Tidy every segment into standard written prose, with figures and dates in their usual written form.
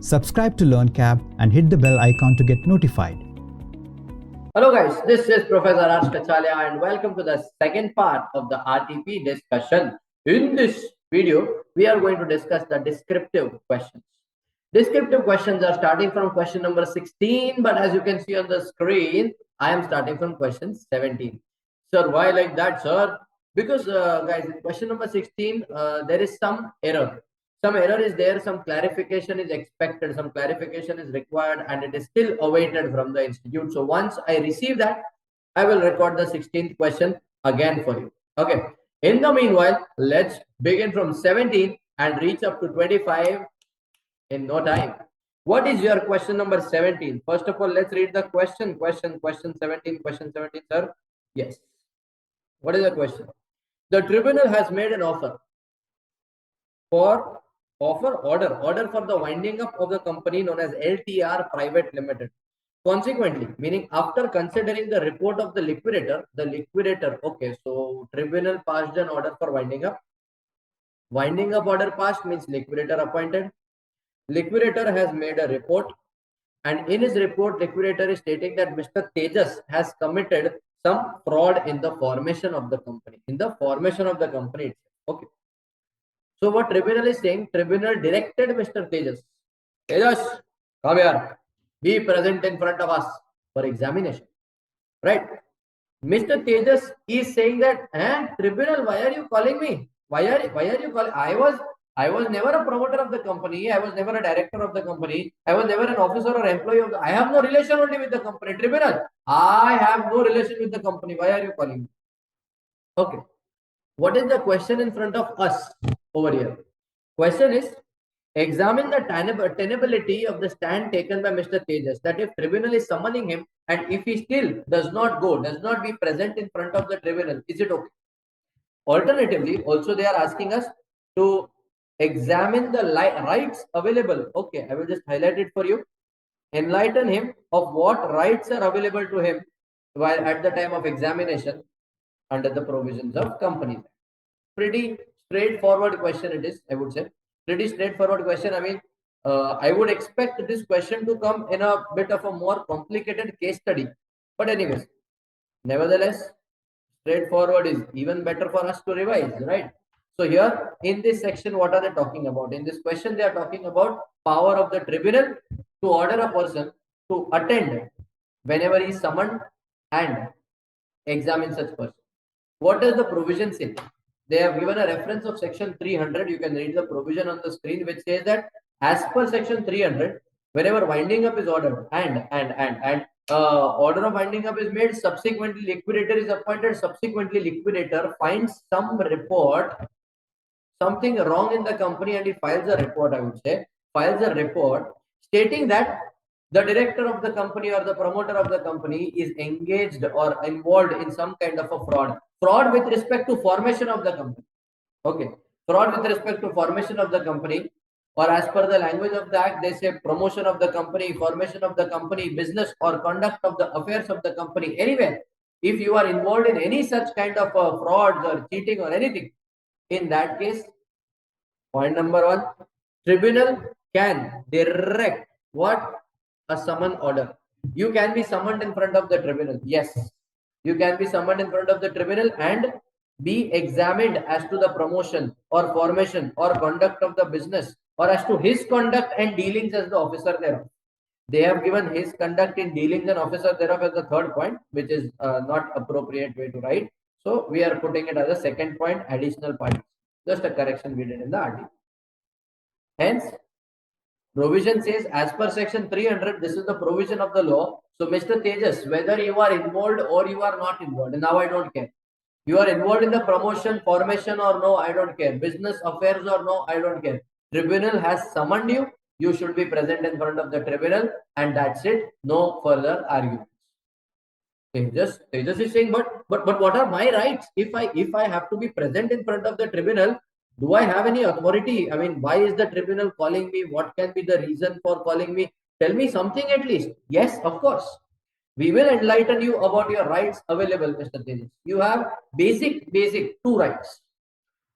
Subscribe to LearnCap and hit the bell icon to get notified. Hello guys, this is Professor Raj Kachalia and welcome to the second part of the RTP discussion. In this video, we are going to discuss the descriptive questions. Descriptive questions are starting from question number 16, but as you can see on the screen, I am starting from question 17. Sir, why like that, sir? Because guys, in question number 16, there is some error. Some error is there, some clarification is expected, some clarification is required, and it is still awaited from the institute. So once I receive that, I will record the 16th question again for you. Okay. In the meanwhile, let's begin from 17 and reach up to 25 in no time. What is your question number 17? First of all, let's read the question. Question 17, sir. Yes. What is the question? The tribunal has made an offer for order for the winding up of the company known as LTR Private Limited. Consequently, meaning after considering the report of the liquidator, okay, so tribunal passed an order for winding up. Winding up order passed means liquidator appointed. Liquidator has made a report, and in his report, liquidator is stating that Mr. Tejas has committed some fraud in the formation of the company. Okay. So what tribunal is saying? Tribunal directed Mr. Tejas, come here, be present in front of us for examination. Right? Mr. Tejas is saying that, tribunal, why are you calling me? Why are you calling? I was never a promoter of the company. I was never a director of the company. I was never an officer or employee of the. I have no relation only with the company. Tribunal, I have no relation with the company. Why are you calling me? Okay. What is the question in front of us over here? Question is, examine the tenability of the stand taken by Mr. Tejas, that if tribunal is summoning him and if he still does not be present in front of the tribunal, is it okay? Alternatively, also they are asking us to examine the rights available. Okay, I will just highlight it for you. Enlighten him of what rights are available to him while at the time of examination under the provisions of company. Pretty straightforward question it is, I would say. Pretty straightforward question. I mean, I would expect this question to come in a bit of a more complicated case study. But anyways, nevertheless, straightforward is even better for us to revise, right? So here in this section, what are they talking about? In this question, they are talking about power of the tribunal to order a person to attend whenever he is summoned and examine such person. What does the provision say? They have given a reference of section 300. You can read the provision on the screen, which says that as per section 300, whenever winding up is ordered and order of winding up is made, subsequently liquidator is appointed, subsequently liquidator finds some report, something wrong in the company, and he files a report, I would say, files a report stating that the director of the company or the promoter of the company is engaged or involved in some kind of a fraud with respect to formation of the company. Okay, fraud with respect to formation of the company, or as per the language of the act, they say promotion of the company, formation of the company, business or conduct of the affairs of the company. Anyway, if you are involved in any such kind of frauds or cheating or anything, in that case, point number one, tribunal can direct what? A summon order. You can be summoned in front of the tribunal. Yes, you can be summoned in front of the tribunal and be examined as to the promotion or formation or conduct of the business, or as to his conduct and dealings as the officer thereof. They have given his conduct in dealings and officer thereof as the third point, which is not appropriate way to write. So we are putting it as a second point, additional point. Just a correction we did in the article. Hence, provision says as per section 300, this is the provision of the law. So Mr. Tejas, whether you are involved or you are not involved, now I don't care. You are involved in the promotion, formation or no, I don't care. Business affairs or no, I don't care. Tribunal has summoned you. You should be present in front of the tribunal, and that's it. No further arguments. Tejas is saying, but what are my rights if I have to be present in front of the tribunal? Do I have any authority? I mean, why is the tribunal calling me? What can be the reason for calling me? Tell me something at least. Yes, of course. We will enlighten you about your rights available, Mr. Tejas. You have basic two rights.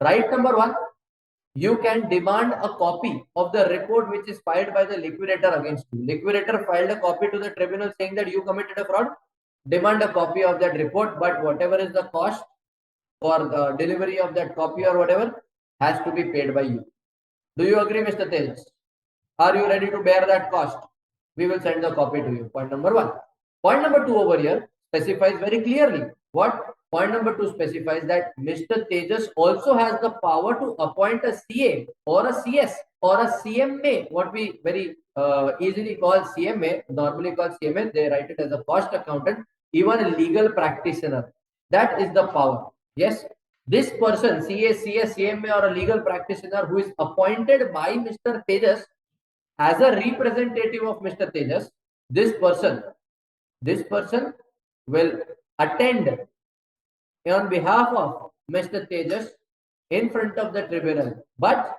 Right number one, you can demand a copy of the report which is filed by the liquidator against you. Liquidator filed a copy to the tribunal saying that you committed a fraud. Demand a copy of that report, but whatever is the cost for the delivery of that copy or whatever has to be paid by you. Do you agree, Mr. Tejas? Are you ready to bear that cost? We will send the copy to you. Point number one. Point number two over here specifies very clearly. What? Point number two specifies that Mr. Tejas also has the power to appoint a CA or a CS or a CMA, what we very easily call CMA, normally called CMA, they write it as a cost accountant, even a legal practitioner. That is the power. Yes, this person, CA, CS, CMA, or a legal practitioner who is appointed by Mr. Tejas as a representative of Mr. Tejas, this person will attend on behalf of Mr. Tejas in front of the tribunal. But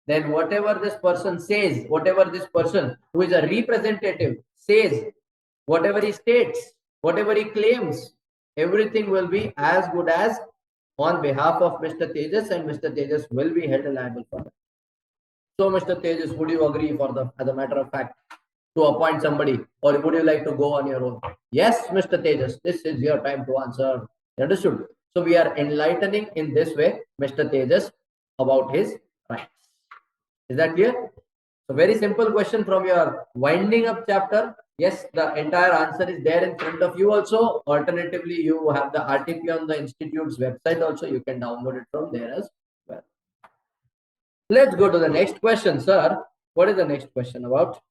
then whatever this person says, whatever this person who is a representative says, whatever he states, whatever he claims, everything will be as good as on behalf of Mr. Tejas, and Mr. Tejas will be held liable for it. So, Mr. Tejas, would you agree for the, as a matter of fact, to appoint somebody, or would you like to go on your own? Yes, Mr. Tejas, this is your time to answer. Understood? So we are enlightening in this way Mr. Tejas about his rights. Is that clear? So very simple question from your winding up chapter. Yes, the entire answer is there in front of you also. Alternatively, you have the RTP on the institute's website also. You can download it from there as well. Let's go to the next question, sir. What is the next question about?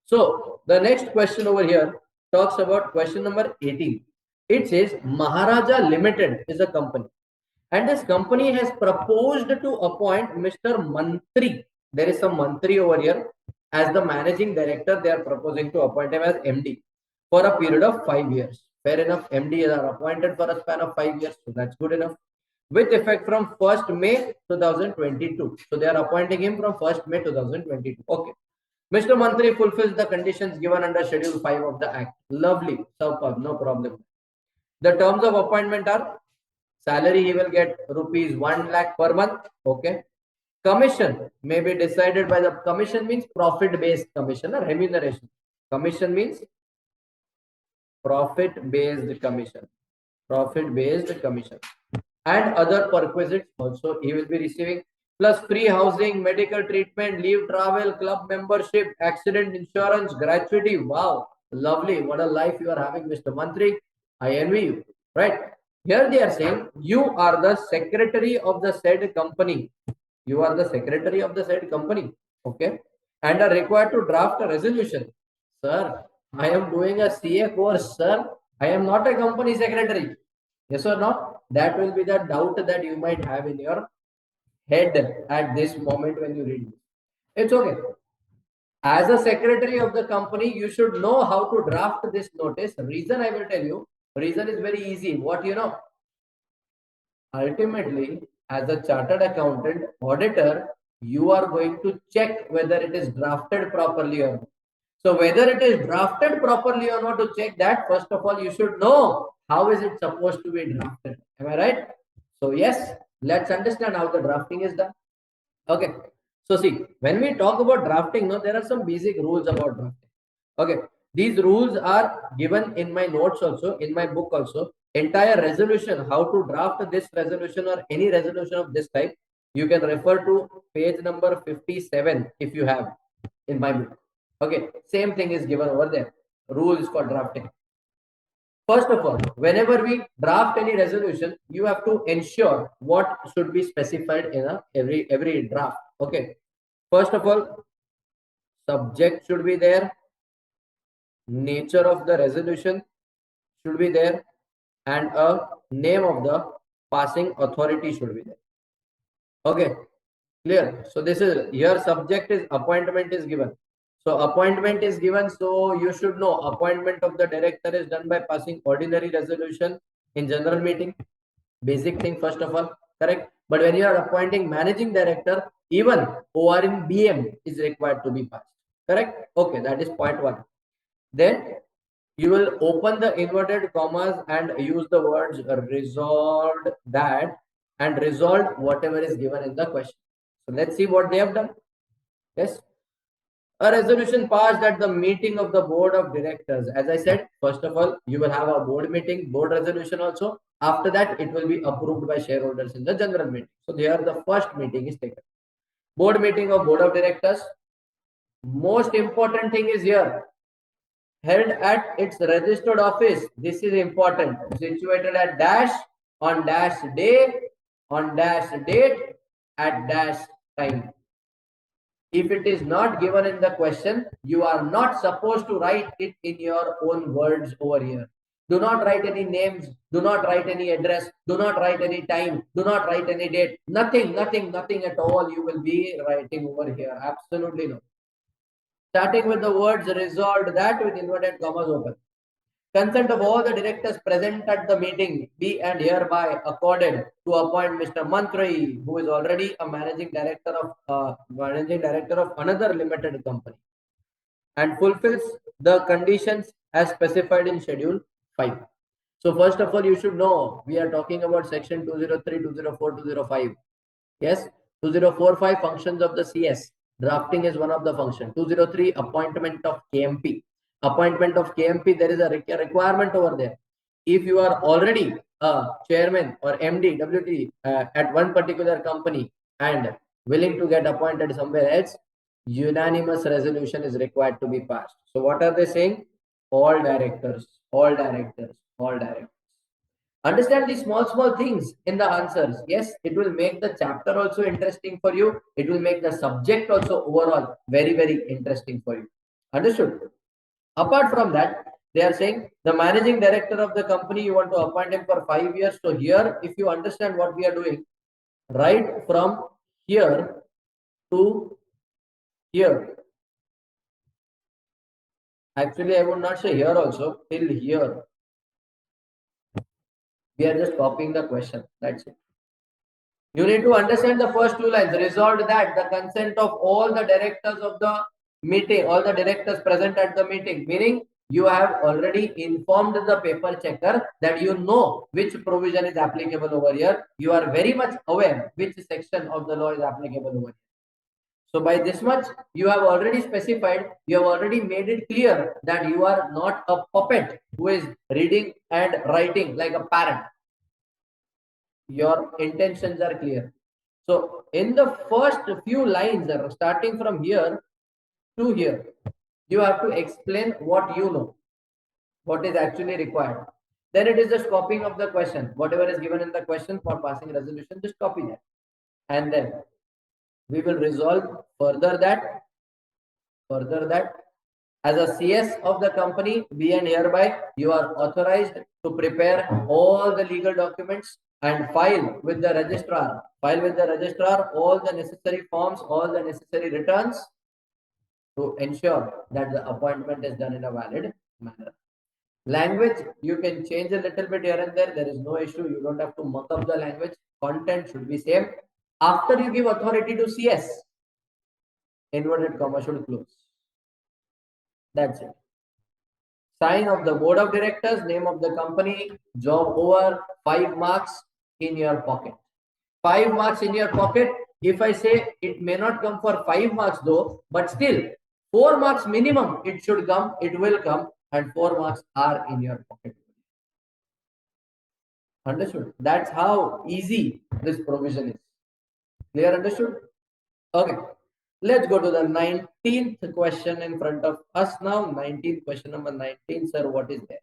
So the next question over here talks about question number 18. It says Maharaja Limited is a company, and this company has proposed to appoint Mr. Mantri. There is some Mantri over here as the managing director. They are proposing to appoint him as MD for a period of 5 years. Fair enough. MD are appointed for a span of 5 years, so that's good enough. With effect from 1st May 2022. So they are appointing him from 1st May 2022. Okay. Mr. Mantri fulfills the conditions given under Schedule 5 of the Act. Lovely. Superb. No problem. The terms of appointment are salary he will get rupees 1 lakh per month. Okay. Commission may be decided by the commission means profit based commission or remuneration. Commission means profit based commission. Profit based commission. And other perquisites also he will be receiving, plus free housing, medical treatment, leave travel, club membership, accident insurance, gratuity. Wow, lovely. What a life you are having, Mr. Mantri. I envy you. Right? Here they are saying you are the secretary of the said company. You are the secretary of the said company. Okay. And are required to draft a resolution. Sir, I am doing a CA course, sir. I am not a company secretary. Yes or no? That will be the doubt that you might have in your head at this moment when you read this. It's okay. As a secretary of the company, you should know how to draft this notice. Reason I will tell you. Reason is very easy. What you know? Ultimately, as a chartered accountant, auditor, you are going to check whether it is drafted properly or not. So whether it is drafted properly or not, to check that, first of all, you should know how is it supposed to be drafted. Am I right? So yes, let's understand how the drafting is done. Okay. So see, when we talk about drafting, no, there are some basic rules about drafting. Okay. These rules are given in my notes also, in my book also. Entire resolution, how to draft this resolution or any resolution of this type, you can refer to page number 57 if you have in my book. Okay, same thing is given over there. Rule is called drafting. First of all, whenever we draft any resolution, you have to ensure what should be specified in every draft. Okay. First of all, subject should be there. Nature of the resolution should be there, and a name of the passing authority should be there. Okay, clear. So this is your subject is appointment is given. So appointment is given, so you should know appointment of the director is done by passing ordinary resolution in general meeting. Basic thing first of all, correct? But when you are appointing managing director, even OR in BM is required to be passed. Correct? Okay, that is point one. Then you will open the inverted commas and use the words resolved that and resolved whatever is given in the question. So let's see what they have done. Yes. A resolution passed at the meeting of the board of directors. As I said, first of all, you will have a board meeting, board resolution also. After that, it will be approved by shareholders in the general meeting. So here the first meeting is taken. Board meeting of board of directors. Most important thing is here, held at its registered office. This is important. Situated at dash, on dash day, on dash date, at dash time. If it is not given in the question, you are not supposed to write it in your own words over here. Do not write any names. Do not write any address. Do not write any time. Do not write any date. Nothing, nothing, nothing at all you will be writing over here. Absolutely no. Starting with the words resolved that with inverted commas open. Consent of all the directors present at the meeting be and hereby accorded to appoint Mr. Mantri, who is already a managing director of another limited company, and fulfills the conditions as specified in Schedule 5. So first of all, you should know we are talking about section 203, 204, 205. Yes, 2045 functions of the CS. Drafting is one of the function. 203 appointment of KMP. Appointment of KMP, there is a requirement over there. If you are already a chairman or MD, WT at one particular company and willing to get appointed somewhere else, unanimous resolution is required to be passed. So what are they saying? All directors, all directors, all directors. Understand these small things in the answers. Yes, it will make the chapter also interesting for you. It will make the subject also overall very interesting for you. Understood? Apart from that, they are saying the managing director of the company, you want to appoint him for 5 years. So here, if you understand what we are doing, right from here to here. Actually, I would not say here also, till here. We are just copying the question. That's it. You need to understand the first two lines. Resolved that the consent of all the directors of the meeting, all the directors present at the meeting, meaning you have already informed the paper checker that you know which provision is applicable over here. You are very much aware which section of the law is applicable over here. So by this much, you have already specified, you have already made it clear that you are not a puppet who is reading and writing like a parrot. Your intentions are clear. So in the first few lines, starting from here to here, you have to explain what you know, what is actually required. Then it is just copying of the question. Whatever is given in the question for passing resolution, just copy that. And then we will resolve further that as a CS of the company, be and hereby you are authorized to prepare all the legal documents and file with the registrar. File with the registrar all the necessary forms, all the necessary returns to ensure that the appointment is done in a valid manner. Language, you can change a little bit here and there. There is no issue. You don't have to muck up the language. Content should be same. After you give authority to CS, inverted comma should close. That's it. Sign of the board of directors, name of the company, job over, 5 marks in your pocket. 5 marks in your pocket. If I say it may not come for 5 marks though, but still 4 marks minimum, it should come, it will come, and 4 marks are in your pocket. Understood? That's how easy this provision is. Clear? Understood? Okay. Let's go to the 19th question in front of us now. 19th question number 19, sir. What is there?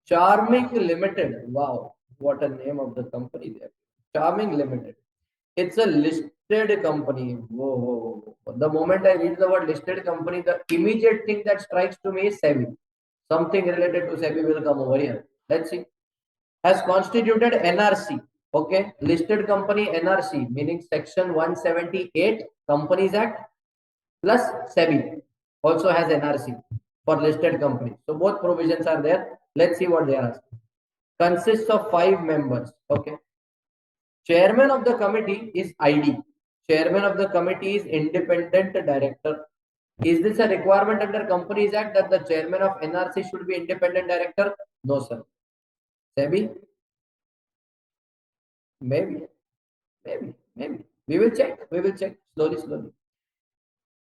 Charming Limited. Wow. What a name of the company there. Charming Limited. It's a listed company. Whoa. The moment I read the word listed company, the immediate thing that strikes to me is SEBI. Something related to SEBI will come over here. Let's see. Has constituted NRC. Okay, listed company NRC, meaning section 178 Companies Act plus SEBI also has NRC for listed companies. So both provisions are there. Let's see what they are asking. Consists of 5 members. Okay. Chairman of the committee is ID. Chairman of the committee is independent director. Is this a requirement under Companies Act that the chairman of NRC should be independent director? No, sir. SEBI? Maybe. We will check. Slowly.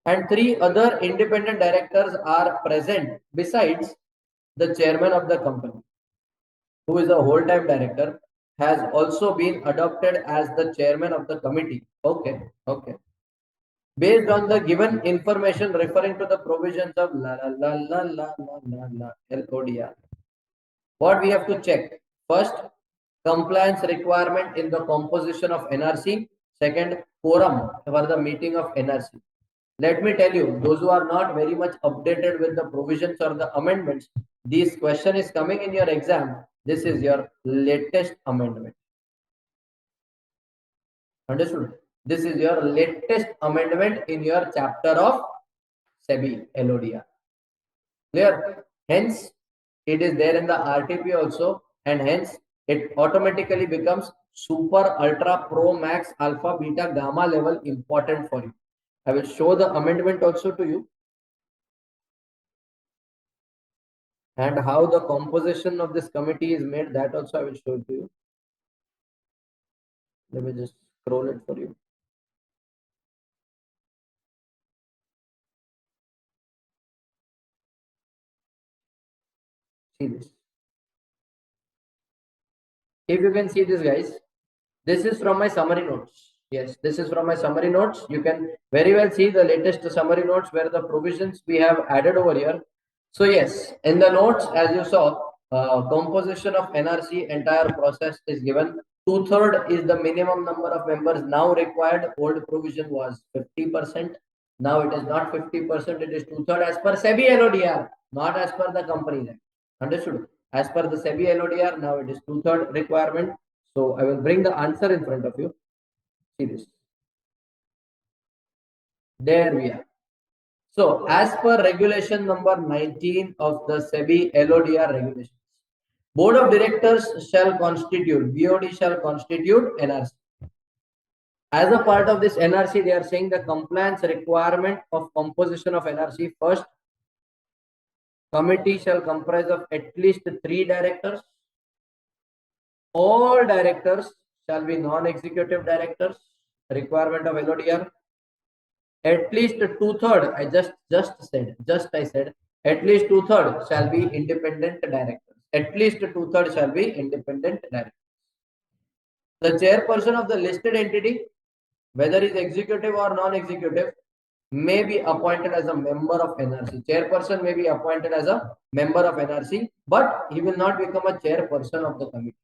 And 3 other independent directors are present besides the chairman of the company, who is a whole-time director, has also been adopted as the chairman of the committee. Okay. Based on the given information referring to the provisions of LODR, what we have to check? First, compliance requirement in the composition of NRC. Second, quorum for the meeting of NRC. Let me tell you, those who are not very much updated with the provisions or the amendments, this question is coming in your exam. This is your latest amendment. Understood? This is your latest amendment in your chapter of SEBI LODR. Clear? Hence, it is there in the RTP also, and hence it automatically becomes super, ultra, pro, max, alpha, beta, gamma level important for you. I will show the amendment also to you, and how the composition of this committee is made, that also I will show to you. Let me just scroll it for you. See this. If you can see this, guys, this is from my summary notes. Yes, this is from my summary notes. You can very well see the latest summary notes where the provisions we have added over here. So yes, in the notes, as you saw, composition of NRC entire process is given. 2/3 is the minimum number of members now required. Old provision was 50%. Now it is not 50%, it is 2/3 as per SEBI LODR, not as per the Companies Act. Understood? As per the SEBI LODR, now it is 2/3 requirement. So I will bring the answer in front of you. See this. There we are. So as per regulation number 19 of the SEBI LODR regulations, Board of Directors shall constitute, BOD shall constitute NRC. As a part of this NRC, they are saying the compliance requirement of composition of NRC. First, committee shall comprise of at least 3 directors. All directors shall be non-executive directors. Requirement of LODR. At least 2/3. I said. At least 2/3 shall be independent directors. At least 2/3 shall be independent directors. The chairperson of the listed entity, whether is executive or non-executive, may be appointed as a member of NRC. Chairperson may be appointed as a member of NRC, but he will not become a chairperson of the committee.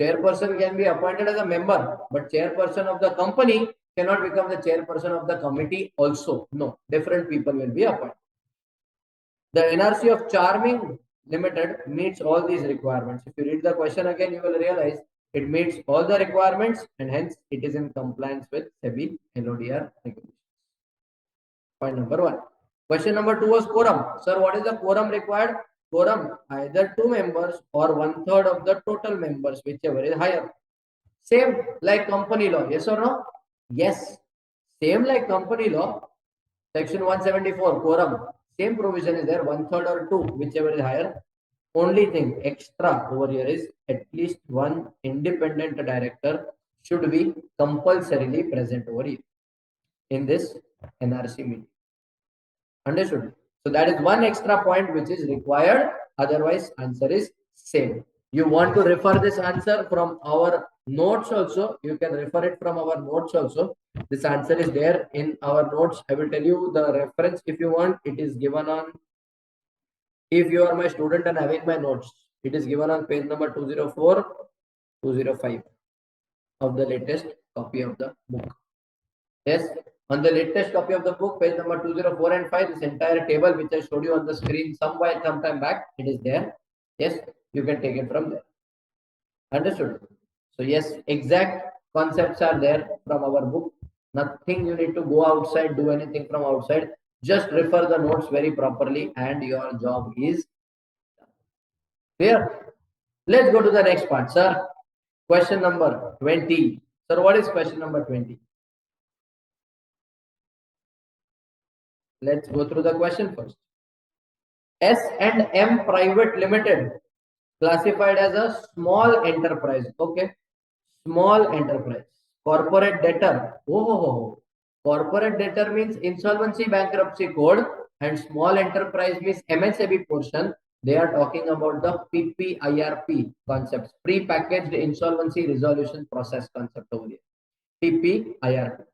Chairperson can be appointed as a member, but chairperson of the company cannot become the chairperson of the committee also. No, different people will be appointed. The NRC of Charming Limited meets all these requirements. If you read the question again, you will realize it meets all the requirements, and hence it is in compliance with SEBI LODR regulations. Point number 1. Question number 2 was quorum. Sir, what is the quorum required? Quorum, either 2 members or 1/3 of the total members, whichever is higher. Same like company law, yes or no? Yes. Same like company law, section 174, quorum. Same provision is there, 1/3 or 2, whichever is higher. Only thing extra over here is at least 1 independent director should be compulsorily present over here in this NRC meeting. Understood? So that is one extra point which is required. Otherwise, answer is same. You want to refer this answer from our notes also. You can refer it from our notes also. This answer is there in our notes. I will tell you the reference if you want. It is given on, if you are my student and having my notes, it is given on page number 204, 205 of the latest copy of the book. Yes, on the latest copy of the book, page number 204 and 5, this entire table which I showed you on the screen sometime back, it is there. Yes, you can take it from there. Understood? So yes, exact concepts are there from our book. Nothing you need to go outside, do anything from outside. Just refer the notes very properly and your job is done. Clear? Let's go to the next part, sir. Question number 20. Sir, what is question number 20? Let's go through the question first. S&M Private Limited, classified as a small enterprise. Okay. Small enterprise. Corporate debtor. Oh. Corporate debtor means insolvency bankruptcy code, and small enterprise means MSAB portion. They are talking about the PPIRP concepts, pre-packaged insolvency resolution process concept over here. PPIRP.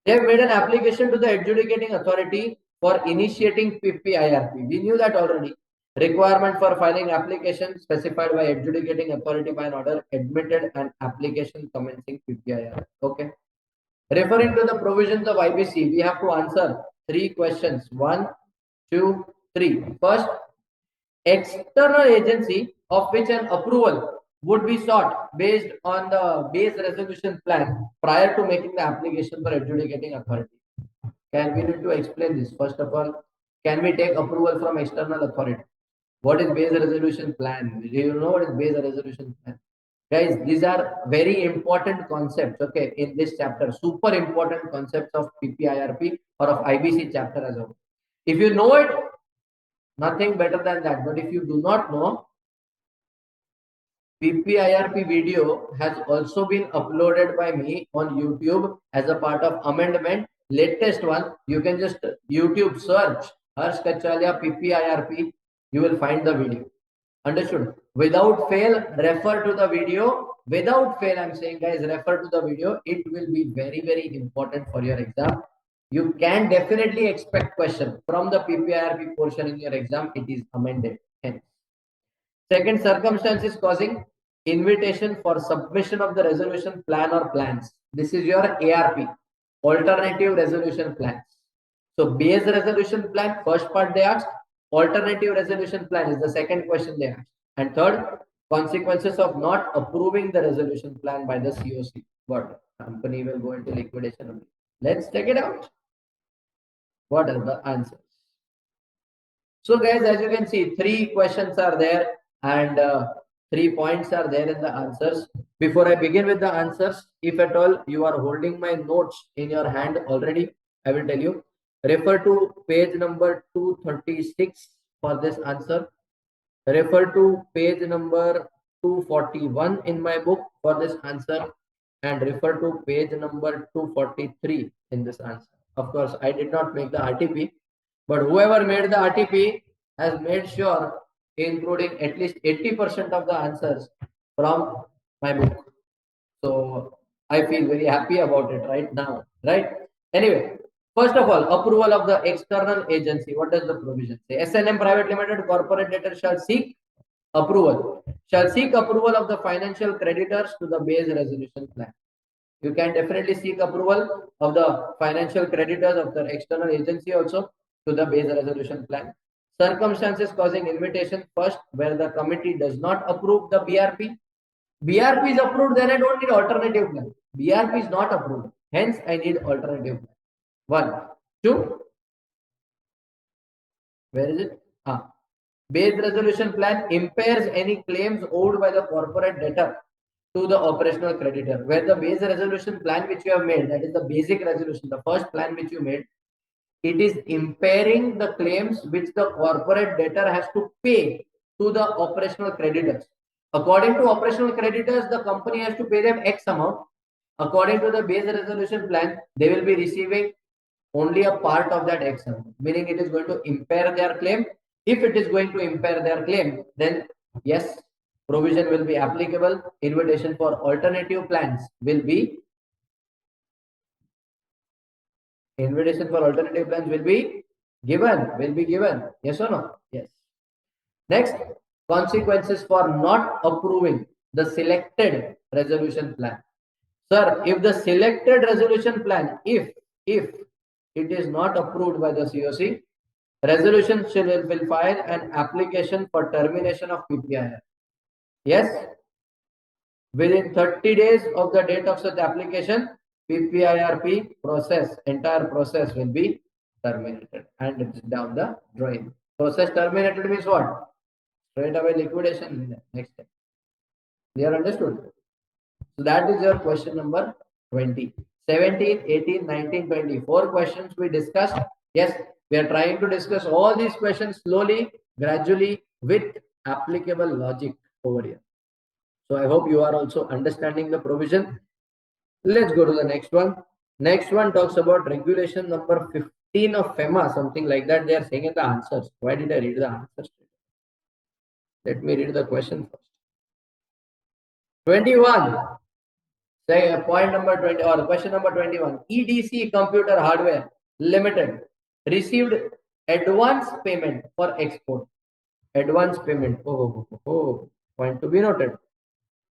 They have made an application to the adjudicating authority for initiating PPIRP. We knew that already. Requirement for filing application specified by adjudicating authority by an order admitted and application commencing PPIRP. Okay. Referring to the provisions of IBC, we have to answer three questions. 1, 2, 3. First, external agency of which an approval would be sought based on the base resolution plan prior to making the application for adjudicating authority. Can we need to explain this? First of all, can we take approval from external authority? What is base resolution plan? Do you know what is base resolution plan? Guys, these are very important concepts, okay, in this chapter. Super important concepts of PPIRP or of IBC chapter as well. If you know it, nothing better than that. But if you do not know, PPIRP video has also been uploaded by me on YouTube as a part of amendment. Latest one, you can just YouTube search Harsh Kachalia PPIRP. You will find the video. Understood? Without fail, refer to the video. Without fail, I'm saying, guys, refer to the video. It will be very, very important for your exam. You can definitely expect question from the PPIRP portion in your exam. It is amended. Hence. Second, circumstances causing invitation for submission of the resolution plan or plans. This is your ARP, alternative resolution plans. So base resolution plan, first part they asked. Alternative resolution plan is the second question they asked. And third, consequences of not approving the resolution plan by the COC. What? Company will go into liquidation. Let's check it out. What are the answers? So guys, as you can see, three questions are there and 3 points are there in the answers. Before I begin with the answers, if at all you are holding my notes in your hand already, I will tell you, refer to page number 236 for this answer. Refer to page number 241 in my book for this answer, and refer to page number 243 in this answer. Of course, I did not make the RTP, but whoever made the RTP has made sure including at least 80% of the answers from my book. So I feel very happy about it right now, right? Anyway, first of all, approval of the external agency. What does the provision say? S&M Private Limited corporate debtor shall seek approval. Shall seek approval of the financial creditors to the base resolution plan. You can definitely seek approval of the financial creditors of the external agency also to the base resolution plan. Circumstances causing invitation, first, where the committee does not approve the BRP. BRP is approved, then I don't need alternative plan. BRP is not approved, hence I need alternative plan. 1, 2. Where is it? Base resolution plan impairs any claims owed by the corporate debtor to the operational creditor. Where the base resolution plan which you have made, that is the basic resolution, the first plan which you made, it is impairing the claims which the corporate debtor has to pay to the operational creditors. According to operational creditors, the company has to pay them X amount. According to the base resolution plan, they will be receiving only a part of that X amount, meaning it is going to impair their claim. If it is going to impair their claim, then yes, provision will be applicable. Invitation for alternative plans will be given. Yes or no? Yes. Next, consequences for not approving the selected resolution plan. Sir, if the selected resolution plan, if it is not approved by the COC, resolution will file an application for termination of PPIR. Yes, within 30 days of the date of such application, PPIRP process, entire process will be terminated and it's down the drain. Process terminated means what? Straight away liquidation next time. Clear, understood? So that is your question number 20. 17, 18, 19, 20. 4 questions we discussed. Yes, we are trying to discuss all these questions slowly, gradually, with applicable logic over here. So I hope you are also understanding the provision. Let's go to the next one. Next one talks about regulation number 15 of FEMA, something like that. They are saying in the answers. Why did I read the answers? Let me read the question first. 21. Say point number 20 or question number 21. EDC Computer Hardware Limited received advance payment for export. Advance payment. Point to be noted.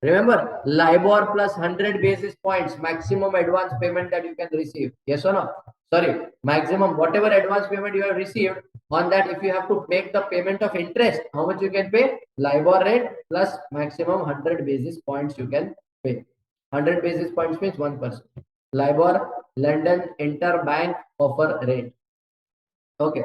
Remember, LIBOR plus 100 basis points, maximum advance payment that you can receive. Yes or no? Sorry, maximum, whatever advance payment you have received, on that, if you have to make the payment of interest, how much you can pay? LIBOR rate plus maximum 100 basis points you can pay. 100 basis points means 1%. LIBOR, London Interbank Offer Rate. Okay.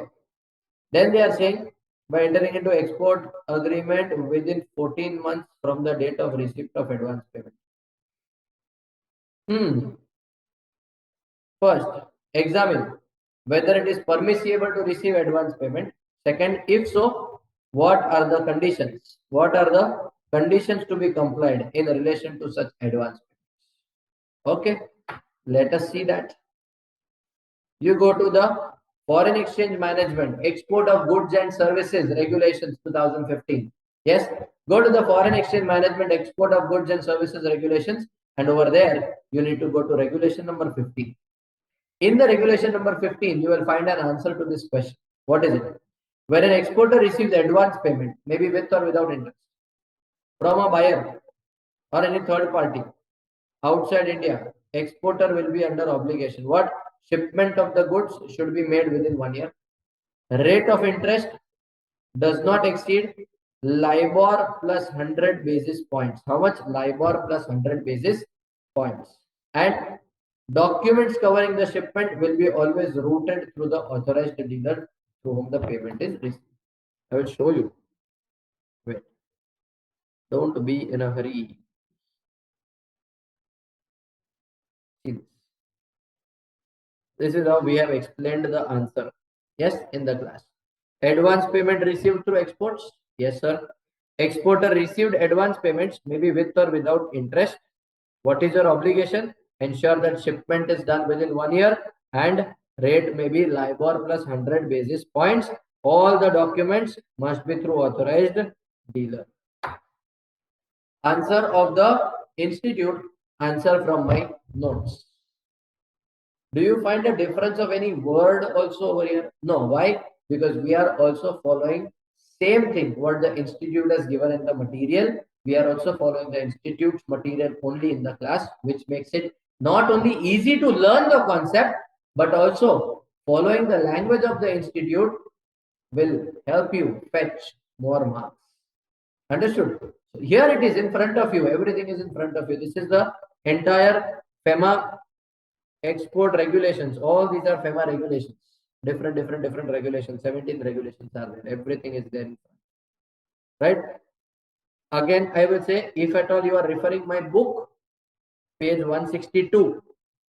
Then they are saying, by entering into export agreement within 14 months from the date of receipt of advance payment. First, examine whether it is permissible to receive advance payment. Second, if so, what are the conditions? What are the conditions to be complied in relation to such advance payments? Okay, let us see that. You go to the Foreign Exchange Management, Export of Goods and Services Regulations 2015. Yes, go to the Foreign Exchange Management, Export of Goods and Services Regulations, and over there, you need to go to regulation number 15. In the regulation number 15, you will find an answer to this question. What is it? Where an exporter receives advance payment, maybe with or without interest, from a buyer or any third party outside India, exporter will be under obligation. What? Shipment of the goods should be made within 1 year. Rate of interest does not exceed LIBOR plus 100 basis points. How much? LIBOR plus 100 basis points. And documents covering the shipment will be always routed through the authorized dealer through whom the payment is received. I will show you. Wait. Don't be in a hurry. See this. This is how we have explained the answer. Yes, in the class. Advance payment received through exports. Yes, sir. Exporter received advance payments, maybe with or without interest. What is your obligation? Ensure that shipment is done within 1 year and rate may be LIBOR plus 100 basis points. All the documents must be through authorized dealer. Answer of the institute, answer from my notes. Do you find a difference of any word also over here? No. Why? Because we are also following same thing what the institute has given in the material. We are also following the institute's material only in the class, which makes it not only easy to learn the concept, but also following the language of the institute will help you fetch more marks. Understood? So here it is in front of you. Everything is in front of you. This is the entire FEMA export regulations. All these are FEMA regulations. Different regulations. 17 regulations are there. Everything is there. Right? Again, I will say, if at all you are referring my book, page 162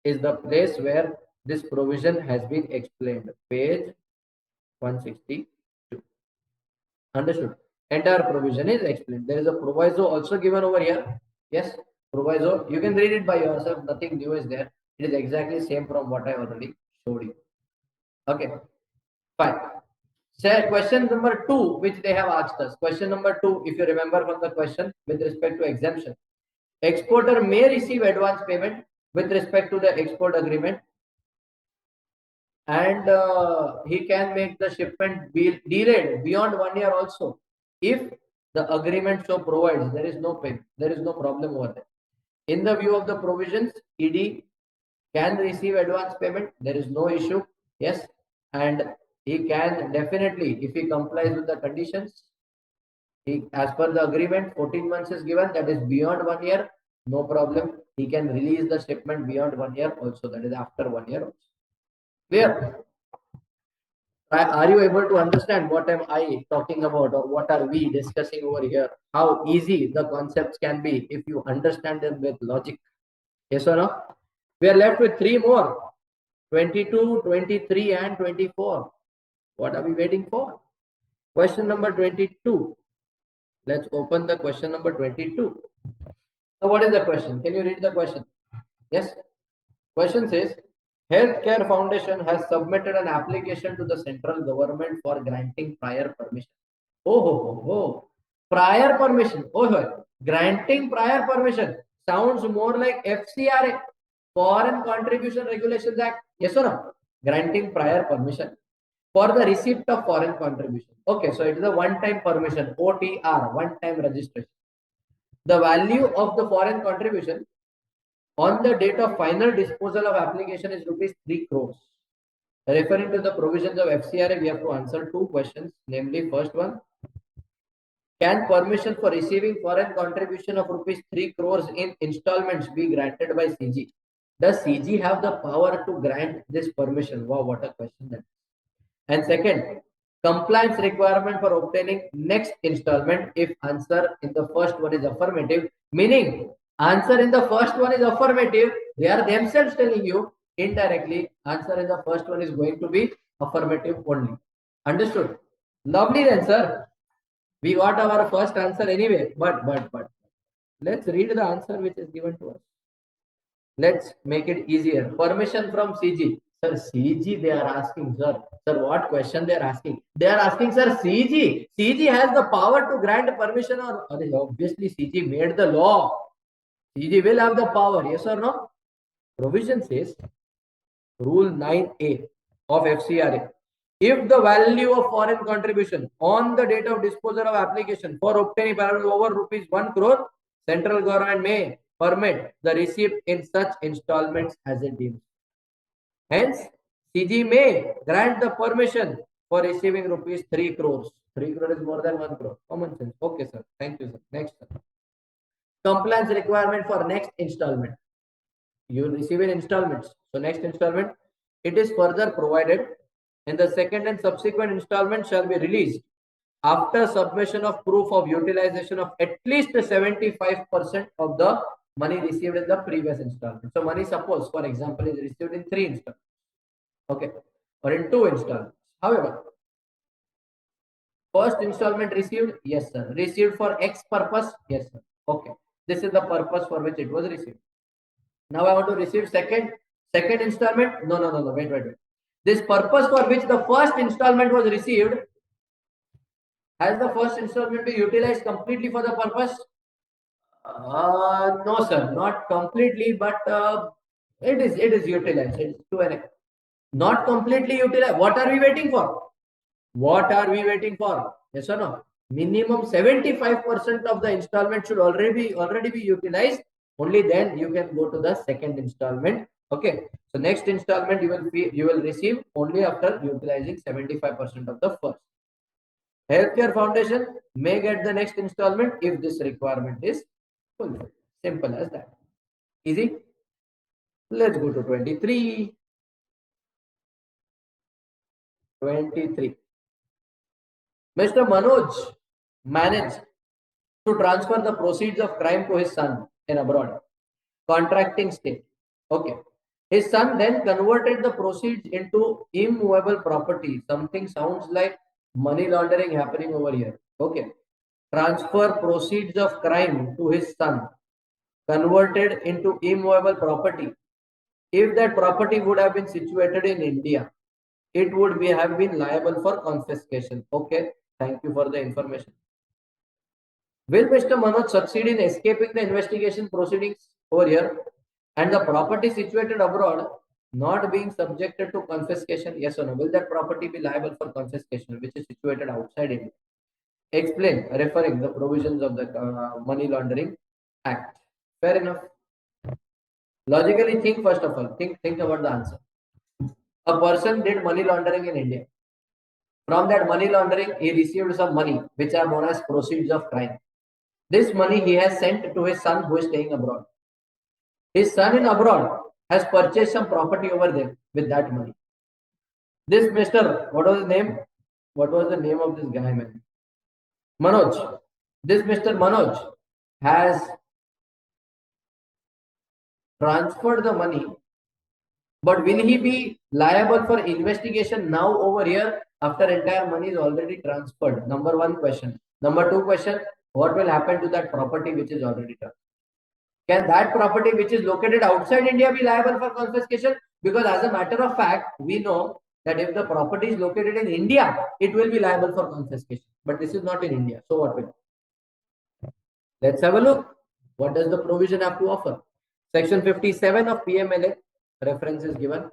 is the place where this provision has been explained. Page 162. Understood? Entire provision is explained. There is a proviso also given over here. Yes, proviso. You can read it by yourself. Nothing new is there. It is exactly same from what I already showed you. Okay, fine. Say question number 2, which they have asked us. Question number 2, if you remember from the question with respect to exemption. Exporter may receive advance payment with respect to the export agreement, and he can make the shipment be delayed beyond 1 year also. If the agreement so provides, there is no payment, there is no problem over there. In the view of the provisions, ED can receive advance payment, there is no issue. Yes, and he can definitely, if he complies with the conditions, as per the agreement, 14 months is given, that is beyond 1 year, no problem. He can release the shipment beyond 1 year also, that is after 1 year also. Clear? Are you able to understand what am I talking about, or what are we discussing over here? How easy the concepts can be if you understand them with logic. Yes or no? We are left with 3 more. 22, 23 and 24. What are we waiting for? Question number 22. Let's open the question number 22. So what is the question? Can you read the question? Yes. Question says, Healthcare Foundation has submitted an application to the central government for granting prior permission. Oh. Prior permission. Granting prior permission. Sounds more like FCRA, Foreign Contribution Regulations Act. Yes or no? Granting prior permission for the receipt of foreign contribution. Okay, so it is a one-time permission, OTR, one-time registration. The value of the foreign contribution on the date of final disposal of application is rupees 3 crores. Referring to the provisions of FCRA, we have to answer two questions. Namely, first one, can permission for receiving foreign contribution of rupees 3 crores in installments be granted by CG? Does CG have the power to grant this permission? Wow, what a question that is. And second, compliance requirement for obtaining next installment if answer in the first one is affirmative, meaning answer in the first one is affirmative, they are themselves telling you indirectly answer in the first one is going to be affirmative only. Understood? Lovely then, sir. We got our first answer anyway, but let's read the answer which is given to us. Let's make it easier. Permission from CG. Sir, CG they are asking, sir. Sir, what question they are asking? They are asking, sir, CG. CG has the power to grant permission or obviously CG made the law. CG will have the power, yes or no? Provision says, Rule 9A of FCRA. If the value of foreign contribution on the date of disposal of application for obtaining balance over rupees 1 crore, central government may permit the receipt in such installments as it deems. Hence, CG may grant the permission for receiving rupees 3 crores. 3 crore is more than 1 crore. Common sense. Okay, sir. Thank you, sir. Next, sir. Compliance requirement for next installment. You will receive in installments. So next installment, it is further provided in the second and subsequent installment shall be released after submission of proof of utilization of at least 75% of the money received in the previous installment. So money, suppose for example, is received in 3 installments, okay, or in 2 installments. However, first installment received, yes sir, received for X purpose, yes sir, okay, this is the purpose for which it was received. Now I want to receive second installment. No, wait. This purpose for which the first installment was received, has the first installment been utilized completely for the purpose? No, sir, not completely, but it is utilized. It is to an not completely utilized. What are we waiting for? Yes or no? Minimum 75% of the installment should already be utilized. Only then you can go to the second installment. Okay. So next installment you will receive only after utilizing 75% of the first. Healthcare Foundation may get the next installment if this requirement is fulfilled. Simple as that. Easy. Let's go to 23. 23. Mr. Manoj managed to transfer the proceeds of crime to his son in abroad. Contracting state. Okay. His son then converted the proceeds into immovable property. Something sounds like money laundering happening over here. Okay. Transfer proceeds of crime to his son, converted into immovable property. If that property would have been situated in India, it would have been liable for confiscation. Okay. Thank you for the information. Will Mr. Manoj succeed in escaping the investigation proceedings over here and the property situated abroad not being subjected to confiscation? Yes or no? Will that property be liable for confiscation which is situated outside India? Explain, referring the provisions of the Money Laundering Act. Fair enough. Logically think, first of all, think about the answer. A person did money laundering in India. From that money laundering, he received some money, which are known as proceeds of crime. This money he has sent to his son who is staying abroad. His son in abroad has purchased some property over there with that money. This Mr. What was his name? What was the name of this guy, man? Manoj. This Mr. Manoj has transferred the money, but will he be liable for investigation now over here after entire money is already transferred? Number one question. Number two question, what will happen to that property which is already done? Can that property which is located outside India be liable for confiscation? Because as a matter of fact, we know that if the property is located in India, it will be liable for confiscation. But this is not in India. So what will? Let's have a look. What does the provision have to offer? Section 57 of PMLA, reference is given.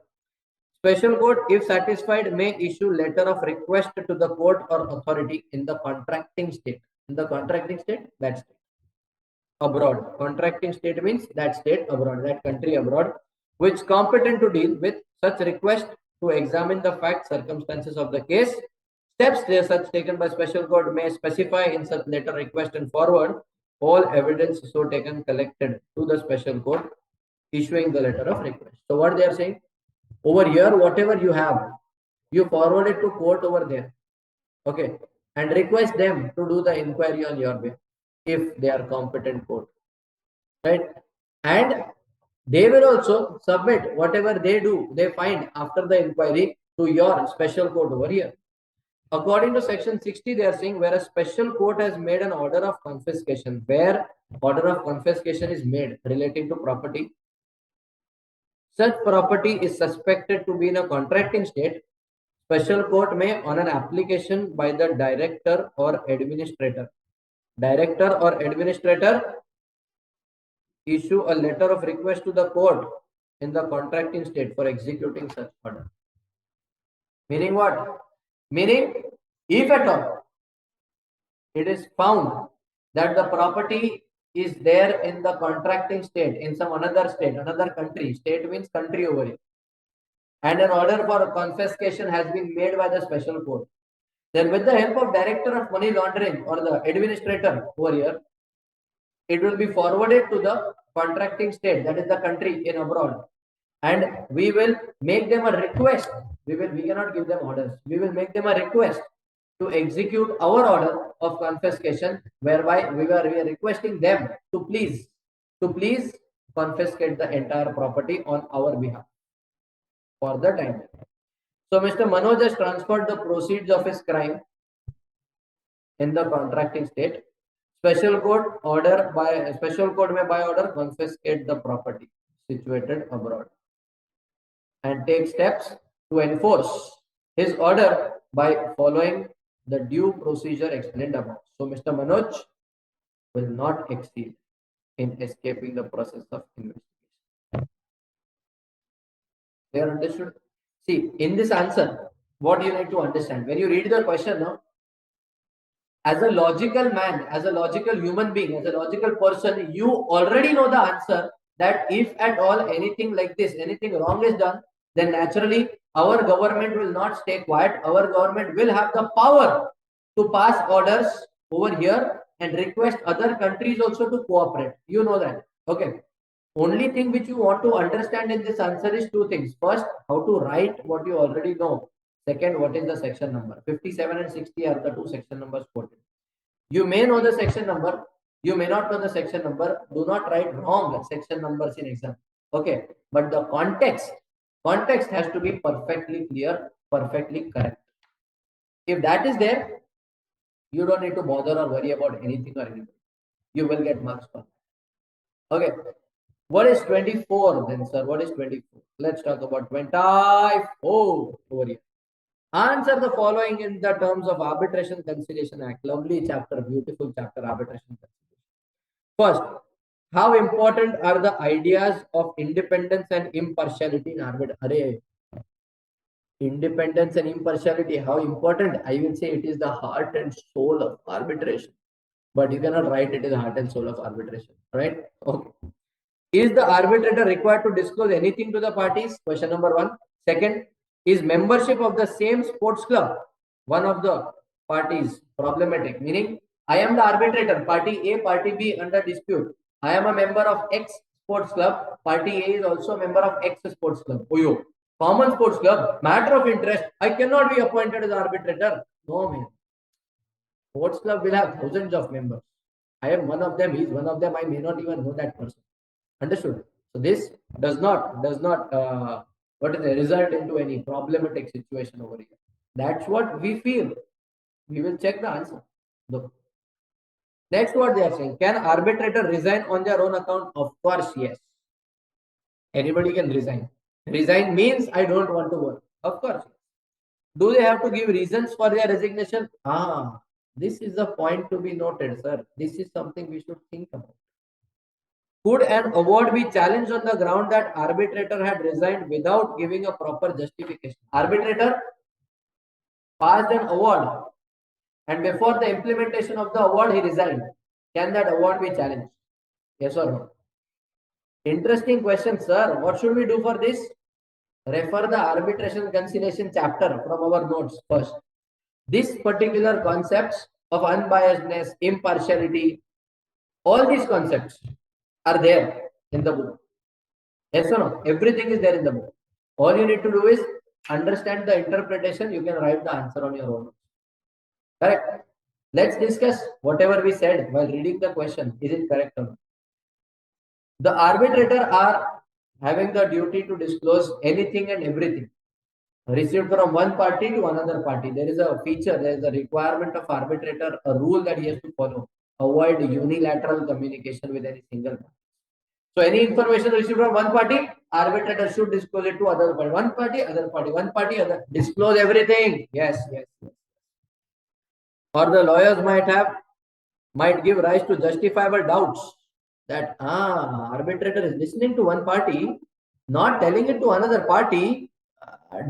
Special court, if satisfied, may issue letter of request to the court or authority in the contracting state. In the contracting state, that state. Abroad. Contracting state means that state abroad, that country abroad, which competent to deal with such request to examine the facts, circumstances of the case. Steps such taken by special court may specify in such letter request and forward all evidence so taken collected to the special court issuing the letter of request. So what they are saying? Over here, whatever you have, you forward it to court over there. Okay. And request them to do the inquiry on your behalf if they are competent court. Right? And they will also submit whatever they find after the inquiry to your special court over here. According to section 60, they are saying where a special court has made an order of confiscation, where order of confiscation is made relating to property, such property is suspected to be in a contracting state, special court may, on an application by the director or administrator, issue a letter of request to the court in the contracting state for executing such order. Meaning what? Meaning, if at all it is found that the property is there in the contracting state, in some another state, another country, state means country over here, and an order for confiscation has been made by the special court, then with the help of director of money laundering or the administrator over here, it will be forwarded to the contracting state, that is the country in abroad, and we will make them a request. We cannot give them orders. We will make them a request to execute our order of confiscation, whereby we are requesting them to please confiscate the entire property on our behalf for the time. So Mr. Manoj has transferred the proceeds of his crime in the contracting state. Special court may by order confiscate the property situated abroad and take steps to enforce his order by following the due procedure explained above. So Mr. Manoj will not exceed in escaping the process of investigation. They are understood? See, in this answer, what you need to understand, when you read the question now, as a logical man, as a logical human being, as a logical person, you already know the answer, that if at all anything like this, anything wrong is done, then naturally our government will not stay quiet. Our government will have the power to pass orders over here and request other countries also to cooperate. You know that. Okay. Only thing which you want to understand in this answer is two things. First, how to write what you already know. Second, what is the section number? 57 and 60 are the two section numbers quoted. You may know the section number. You may not know the section number. Do not write wrong section numbers in exam. Okay. But the context has to be perfectly clear, perfectly correct. If that is there, you don't need to bother or worry about anything or anybody. You will get marks for that. Okay. What is 24 then, sir? What is 24? Let's talk about 24 over here. Answer the following in the terms of Arbitration Conciliation Act. Lovely chapter, beautiful chapter, Arbitration Conciliation. First, how important are the ideas of independence and impartiality in arbitration? Independence and impartiality, how important? I will say it is the heart and soul of arbitration. But you cannot write it is the heart and soul of arbitration, right? Okay. Is the arbitrator required to disclose anything to the parties? Question number 1. Second, is membership of the same sports club one of the parties problematic? Meaning, I am the arbitrator, party A, party B under dispute. I am a member of X sports club, party A is also a member of X sports club. Oyo, common sports club, matter of interest, I cannot be appointed as arbitrator. No, man. Sports club will have thousands of members. I am one of them, he is one of them, I may not even know that person. Understood? So this does not result into any problematic situation over here. That's what we feel. We will check the answer. Look. Next, what they are saying, can arbitrator resign on their own account? Of course, yes. Anybody can resign. Resign means I don't want to work. Of course. Do they have to give reasons for their resignation? This is a point to be noted, sir. This is something we should think about. Could an award be challenged on the ground that arbitrator had resigned without giving a proper justification? Arbitrator passed an award and before the implementation of the award he resigned. Can that award be challenged? Yes or no? Interesting question, sir. What should we do for this? Refer the arbitration conciliation chapter from our notes first. This particular concepts of unbiasedness, impartiality, all these concepts are there in the book. Yes or no? Everything is there in the book. All you need to do is understand the interpretation. You can write the answer on your own. Correct? Let's discuss whatever we said while reading the question. Is it correct or not? The arbitrator are having the duty to disclose anything and everything received from one party to another party. There is a feature, there is a requirement of arbitrator, a rule that he has to follow. Avoid unilateral communication with any single party. So any information received from one party, arbitrator should disclose it to other party. One party, other party, one party, other. Disclose everything. Yes, yes, yes. Or the lawyers might give rise to justifiable doubts that arbitrator is listening to one party, not telling it to another party.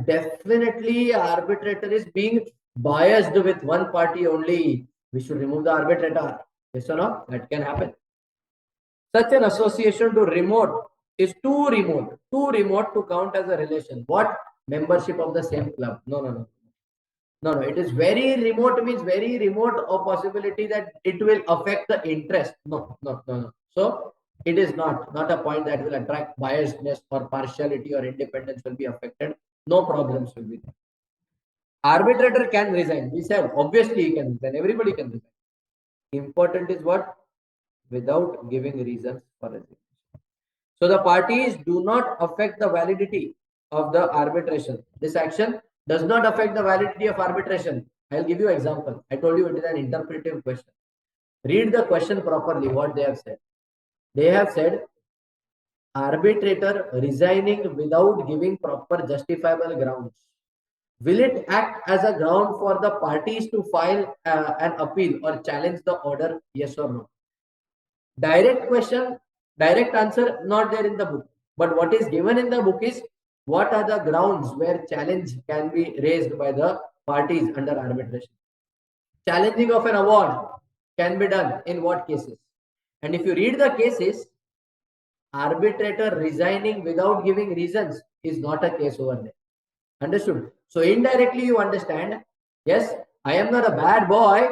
Definitely arbitrator is being biased with one party only. We should remove the arbitrator. Yes or no? That can happen. Such an association is too remote to count as a relation. What? Membership of the same club. No, it is very remote, means very remote a possibility that it will affect the interest. No. So it is not a point that will attract biasness or partiality or independence will be affected. No problems will be there. Arbitrator can resign. We said obviously he can resign. Everybody can resign. Important is what? Without giving reasons for resignation. So the parties do not affect the validity of the arbitration. This action does not affect the validity of arbitration. I'll give you an example. I told you it is an interpretive question. Read the question properly, what they have said. They have said, arbitrator resigning without giving proper justifiable grounds. Will it act as a ground for the parties to file an appeal or challenge the order? Yes or no? Direct question, direct answer, not there in the book. But what is given in the book is what are the grounds where challenge can be raised by the parties under arbitration. Challenging of an award can be done in what cases? And if you read the cases, arbitrator resigning without giving reasons is not a case over there. Understood? So indirectly you understand, yes, I am not a bad boy,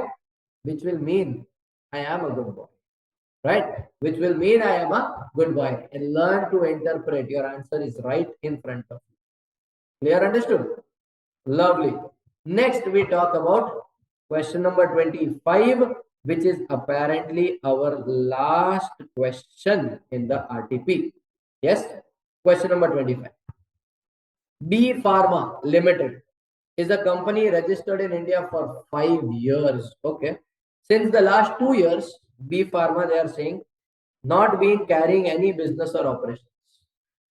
which will mean I am a good boy. Right? Which will mean I am a good boy. And learn to interpret. Your answer is right in front of you. Clear? Understood? Lovely. Next, we talk about question number 25, which is apparently our last question in the RTP. Yes? Question number 25. B Pharma Limited is a company registered in India for 5 years. Okay. Since the last 2 years, B Pharma, they are saying, not been carrying any business or operations.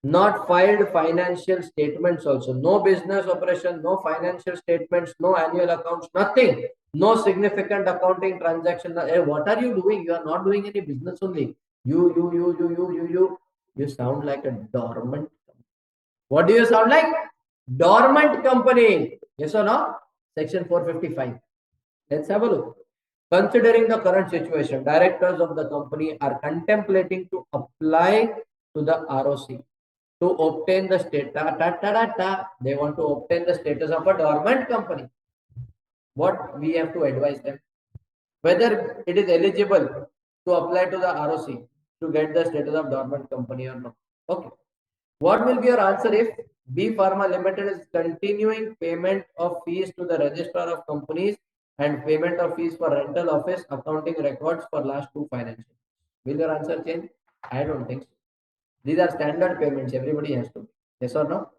Not filed financial statements also. No business operation, no financial statements, no annual accounts, nothing. No significant accounting transaction. Hey, what are you doing? You are not doing any business only. You sound like a dormant. What do you sound like? Dormant company. Yes or no? Section 455. Let's have a look. Considering the current situation, directors of the company are contemplating to apply to the ROC to obtain the status. They want to obtain the status of a dormant company. What we have to advise them? Whether it is eligible to apply to the ROC to get the status of dormant company or not. Okay. What will be your answer if B Pharma Limited is continuing payment of fees to the registrar of companies and payment of fees for rental office accounting records for last 2 financial years? Will your answer change? I don't think so. These are standard payments. Everybody has to. Yes or no?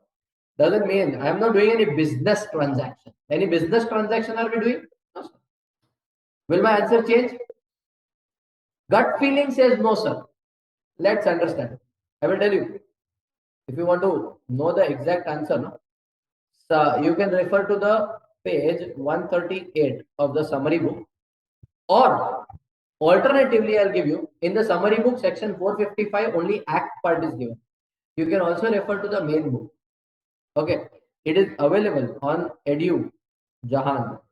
Doesn't mean I am not doing any business transaction. Any business transaction are we doing? No, sir. Will my answer change? Gut feeling says no, sir. Let's understand. I will tell you. If you want to know the exact answer, no? So you can refer to the page 138 of the summary book, or alternatively, I'll give you in the summary book section 455 only act part is given. You can also refer to the main book. Okay, it is available on edujahan.com.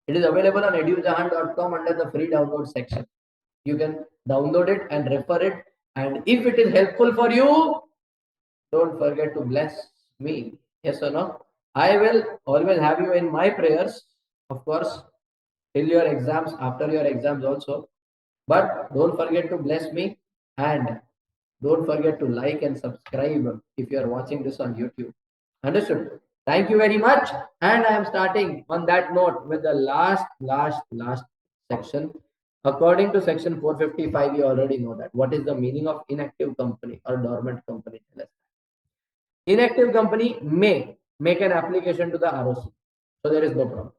It is available on edujahan.com under the free download section. You can download it and refer it. And if it is helpful for you, don't forget to bless me. Yes or no? I will always have you in my prayers, of course, till your exams, after your exams also. But don't forget to bless me, and don't forget to like and subscribe if you are watching this on YouTube. Understood? Thank you very much. And I am starting on that note with the last section. According to section 455, you already know that. What is the meaning of inactive company or dormant company? Inactive company may make an application to the ROC. So there is no problem.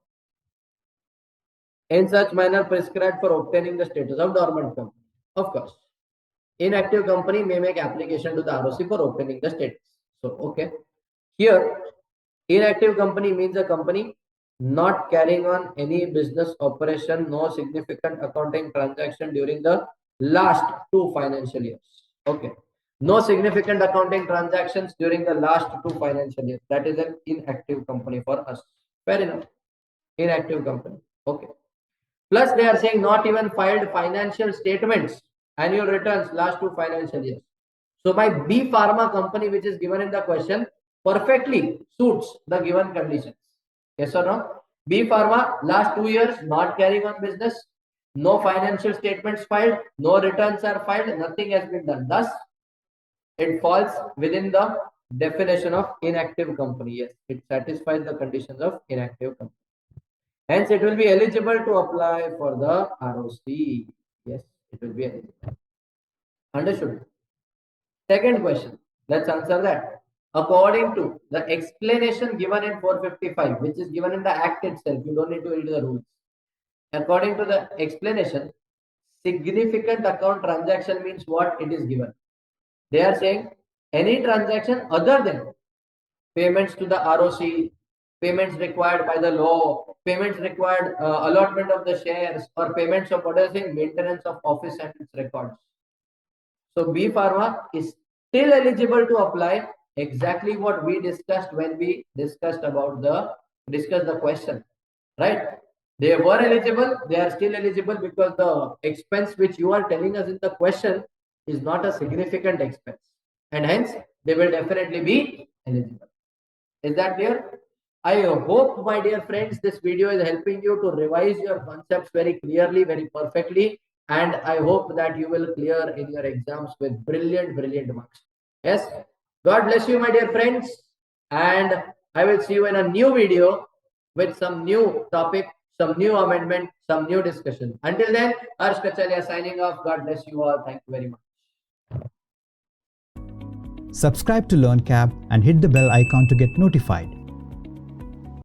In such manner prescribed for obtaining the status of dormant company. Of course, inactive company may make application to the ROC for obtaining the status. So, okay. Here, inactive company means a company not carrying on any business operation, no significant accounting transaction during the last 2 financial years. Okay. No significant accounting transactions during the last 2 financial years. That is an inactive company for us. Fair enough. Inactive company. Okay. Plus, they are saying not even filed financial statements, annual returns last 2 financial years. So my B Pharma company, which is given in the question, perfectly suits the given conditions. Yes or no? B Pharma, last 2 years, not carrying on business, no financial statements filed, no returns are filed, nothing has been done. Thus, it falls within the definition of inactive company. Yes, it satisfies the conditions of inactive company. Hence, it will be eligible to apply for the ROC. Yes, it will be eligible. Understood? Second question. Let's answer that. According to the explanation given in 455, which is given in the Act itself, you don't need to read the rules. According to the explanation, significant account transaction means what it is given. They are saying any transaction other than payments to the ROC, payments required by the law, payments required allotment of the shares, or payments of what is saying maintenance of office and its records. So B Pharma is still eligible to apply exactly what we discussed when we discussed the question, right? They were eligible, they are still eligible because the expense which you are telling us in the question is not a significant expense, and hence they will definitely be eligible. Is that clear? I hope, my dear friends, this video is helping you to revise your concepts very clearly, very perfectly, and I hope that you will clear in your exams with brilliant marks. Yes, God bless you, my dear friends, and I will see you in a new video with some new topic, some new amendment, some new discussion. Until then, Harsh Kachalia signing off. God bless you all. Thank you very much. Subscribe to LearnCap and hit the bell icon to get notified.